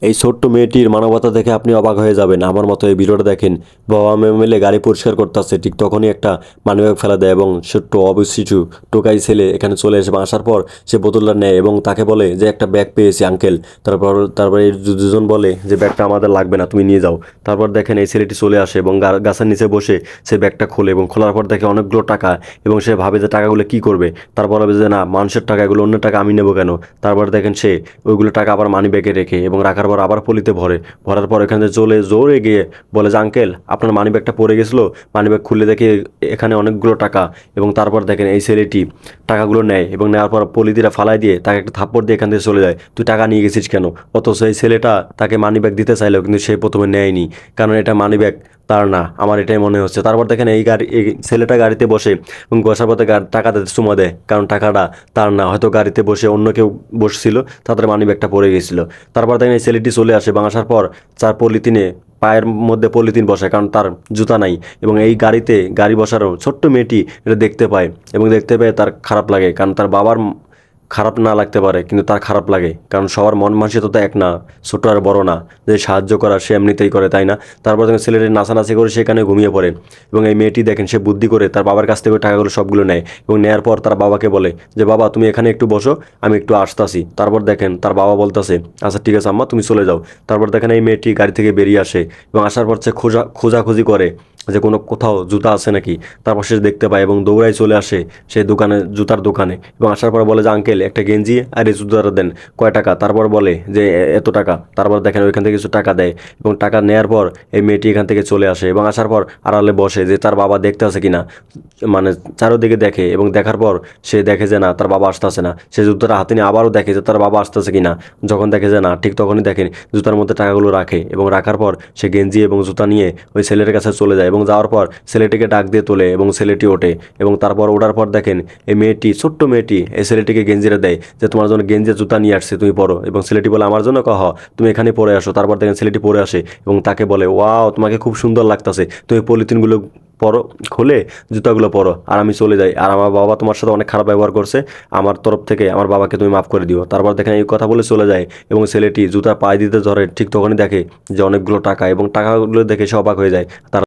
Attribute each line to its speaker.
Speaker 1: এই ছোট্ট মেয়েটির মানবতা দেখে আপনি অবাক হয়ে যাবেন। আমার মতো এই ভিডিওটা দেখেন। বাবা মা মিলে গাড়ি পরিষ্কার করতেছে, ঠিক তখনই একটা মানিব্যাগ ফেলা দেয় এবং ছোট্ট অবুঝ শিশু টোকাই ছেলে এখানে চলে এসে আসার পর সে বোতলটা নেয় এবং তাকে বলে যে একটা ব্যাগ পেয়েছি আঙ্কেল। তারপরে এই দুজন বলে যে ব্যাগটা আমাদের লাগবে না, তুমি নিয়ে যাও। তারপর দেখেন এই ছেলেটি চলে আসে এবং গাছের নিচে বসে সে ব্যাগটা খোলে এবং খোলার পর দেখে অনেকগুলো টাকা এবং সে ভাবে যে টাকাগুলো কি করবে। তারপর ভাবে যে না, মানুষের টাকা, এগুলো অন্য টাকা, আমি নেবো কেন। তারপর দেখেন সে ওইগুলো টাকা আবার মানি ব্যাগে রেখে এবং রাখার পর আবার পলিতে ভরার পর এখানে চলে জোরে গিয়ে বলে যে আঙ্কেল, আপনার মানি ব্যাগটা পড়ে গেছিলো। মানি ব্যাগ খুলে দেখে এখানে অনেকগুলো টাকা। এবং তারপর দেখেন এই ছেলেটি টাকাগুলো নেয় এবং নেওয়ার পর পলিতিরা ফালাই দিয়ে তাকে একটা থাপ্পড় দিয়ে এখান থেকে চলে যায়, তুই টাকা নিয়ে গেছিস কেন। অথচ এই ছেলেটা তাকে মানি ব্যাগ দিতে চাইলেও কিন্তু সে প্রথমে নেয়নি, কারণ এটা মানি ব্যাগ তার না, আমার এটাই মনে হচ্ছে। তারপর দেখেন এই ছেলেটা গাড়িতে বসে এবং বসার পথে টাকাতে চুমা দেয়, কারণ টাকাটা তার না, হয়তো গাড়িতে বসে অন্য কেউ বসছিল, তাদের মানি ব্যাগটা পড়ে গেছিলো। তারপর দেখেন এই ছেলেটি চলে আসে এবং আসার পর চার পলিথিনে পায়ের মধ্যে পলিথিন বসায়, কারণ তার জুতা নাই। এবং এই গাড়িতে গাড়ি বসারও ছোট্ট মেয়েটি এটা দেখতে পায় এবং দেখতে পেয়ে তার খারাপ লাগে, কারণ তার বাবার খারাপ না লাগতে পারে কিন্তু তার খারাপ লাগে, কারণ সবার মন মানসিকতা তো এক না, ছোট আর বড় না, যে সাহায্য করা সে এমনিতেই করে, তাই না। তারপর দেখেন ছেলেটি নাচানাচি করে সেখানে ঘুমিয়ে পড়ে এবং এই মেয়েটি দেখেন সে বুদ্ধি করে তার বাবার কাছ থেকে টাকাগুলো সবগুলো নেয় এবং নেয়ার পর তার বাবাকে বলে যে বাবা, তুমি এখানে একটু বসো, আমি একটু আসতাছি। তারপর দেখেন তার বাবা বলতেছে আচ্ছা ঠিক আছে আম্মা, তুমি চলে যাও। তারপর দেখেন এই মেয়েটি গাড়ি থেকে বেরিয়ে আসে এবং আসার পর সে খোঁজাখুঁজি করে যে কোথাও জুতা আছে নাকি। তারপর সে দেখতে পায় এবং দৌড়াই চলে আসে সেই দোকানে, জুতার দোকানে, এবং আসার পর বলে যে আঙ্কেল, একটা গেঞ্জি আর এই জুতাটা দেন, কয় টাকা। তারপর বলে যে এত টাকা। তারপর দেখেন ওইখান থেকে কিছু টাকা দেয় এবং টাকা নেয়ার পর এই মেয়েটি এখান থেকে চলে আসে এবং আসার পর আড়ালে বসে যে তার বাবা দেখতে আছে কিনা, মানে চারোদিকে দেখে এবং দেখার পর সে দেখে যে না, তার বাবা আসতেছে না। সে জুতাটা হাতে নিয়ে আবারও দেখে যে তার বাবা আসতেছে কিনা। যখন দেখে যে না, ঠিক তখনই দেখেন জুতার মধ্যে টাকাগুলো রাখে এবং রাখার পর সে গেঞ্জি এবং জুতা নিয়ে ওই ছেলের কাছে চলে যায় এবং যাওয়ার পর ছেলেটিকে ডাক দিয়ে তোলে এবং ছেলেটি ওঠে। এবং তারপর ওঠার পর দেখেন এই মেয়েটি, ছোট্ট মেয়েটি, এই ছেলেটিকে গেঞ্জিটা দেয় যে তোমার জন্য গেঞ্জি জুতা নিয়ে আসছে, তুমি পরো। এবং ছেলেটি বলে আমার জন্য, কহ তুমি এখানে পরে আসো। তারপর দেখেন ছেলেটি পরে আসে এবং তাকে বলে ওয়াও, তোমাকে খুব সুন্দর লাগতাছে, তুমি পলিথিনগুলো পরো, খুলে জুতাগুলো পরো, আর আমি চলে যাই। আর আমার বাবা তোমার সাথে অনেক খারাপ ব্যবহার করছে, আমার তরফ থেকে আমার বাবাকে তুমি মাফ করে দিও। তারপর দেখেন এই কথা বলে চলে যায় এবং ছেলেটি জুতা পায়ে দিতে ধরে, ঠিক তখনই দেখে যে অনেকগুলো টাকা, এবং টাকাগুলো দেখে সে অবাক হয়ে যায়। তার